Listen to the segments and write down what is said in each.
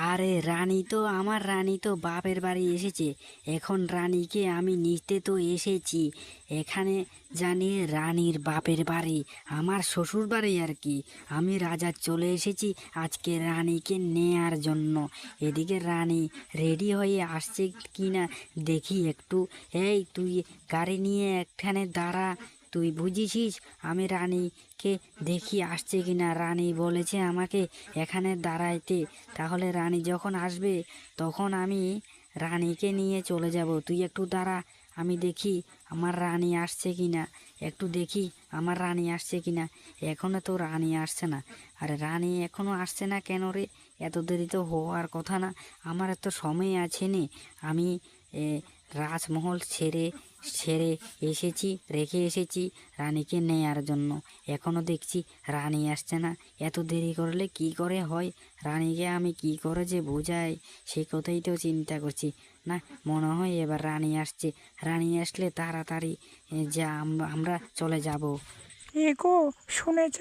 আরে আমার রানী তো বাপের বাড়ি এসেছে। এখন রানীকে আমি নিতে তো এসেছি। এখানে জানি রানীর বাপের বাড়ি, আমার শ্বশুর বাড়ি আর কি। আমি রাজা চলে এসেছি আজকে রানীকে নেয়ার জন্য। এদিকে রানী রেডি হয়ে আসছে কি না দেখি একটু। এই তুই গাড়ি নিয়ে এখানে দাঁড়া, তুই বুঝেছিস আমি রানীকে দেখি আসছে কি না। রানী বলেছে আমাকে এখানে দাঁড়াইতে, তাহলে রানী যখন আসবে তখন আমি রানীকে নিয়ে চলে যাব। তুই একটু দাঁড়া, আমি দেখি আমার রানী আসছে কি না, একটু দেখি আমার রানী আসছে কি না। এখনো তো রানী আসছে না। আরে রানী এখনো আসছে না কেন রে? এত দেরি তো হওয়ার কথা না। আমার এত সময় আছে নে। আমি এ, রাজমহল ছেড়ে ছেড়ে এসেছি, রেখে এসেছি রানীকে নেয়ার জন্য। এখনো দেখছি রানী আসছে না। এত দেরি করলে কি করে হয়? রানীকে আমি কি করে যে বোঝাই, সে কথাই তো চিন্তা করছি। না, মনে হয় এবার রানী আসছে। রানী আসলে তাড়াতাড়ি যা আমরা চলে যাব। এগো, শুনেছ?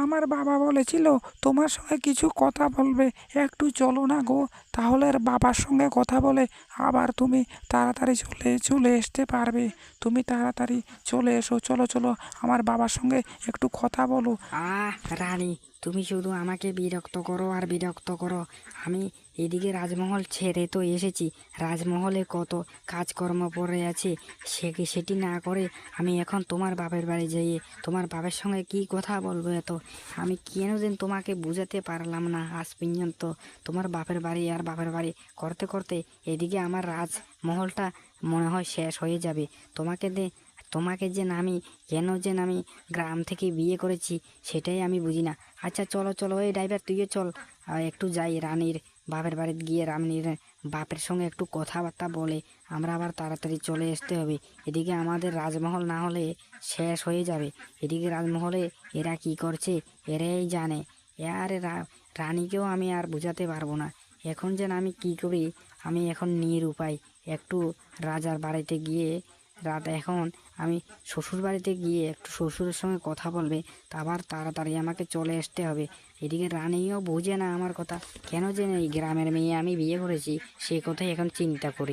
আমার বাবা বলেছিল তোমার সঙ্গে কিছু কথা বলবে। একটু চলো না গো, তাহলে আর বাবার সঙ্গে কথা বলে আবার তুমি তাড়াতাড়ি চলে চলে আসতে পারবে। তুমি তাড়াতাড়ি চলে এসো, চলো চলো, আমার বাবার সঙ্গে একটু কথা বলো। রানী, তুমি শুধু আমাকে বিরক্ত করো আর বিরক্ত করো। আমি এদিকে রাজমহল ছেড়ে তো এসেছি। রাজমহলে কত কাজকর্ম পড়ে আছে, সেটি না করে আমি এখন তোমার বাপের বাড়ি যাই। তোমার বাপের সঙ্গে কি কথা বলবো এত? আমি কেন যেন তোমাকে বুঝাতে পারলাম না আজ পর্যন্ত। তোমার বাপের বাড়ি আর বাপের বাড়ি করতে করতে এদিকে আমার রাজমহলটা মনে হয় শেষ হয়ে যাবে। তোমাকে যে আমি কেন যেন আমি গ্রাম থেকে বিয়ে করেছি সেটাই আমি বুঝি না। আচ্ছা চলো চলো, এই ড্রাইভার তুইও চল, একটু যাই রানীর বাপের বাড়িতে গিয়ে রানীর বাপের সঙ্গে একটু কথাবার্তা বলে আমরা আবার তাড়াতাড়ি চলে আসতে হবে। এদিকে আমাদের রাজমহল না হলে শেষ হয়ে যাবে। এদিকে রাজমহলে এরা কি করছে এরাই জানে। আরে রানীকেও আমি আর বোঝাতে পারবো না। এখন যেন আমি কি করি, আমি এখন নিরুপায়। একটু রাজার বাড়িতে গিয়ে এখন আমি শ্বশুর বাড়িতে গিয়ে একটু শ্বশুরের সঙ্গে কথা বলবে, তা আবার তাড়াতাড়ি আমাকে চলে আসতে হবে। এদিকে রানীও বোঝে না আমার কথা, কেন যে এই গ্রামের মেয়ে আমি বিয়ে করেছি সে কথাই এখন চিন্তা করি।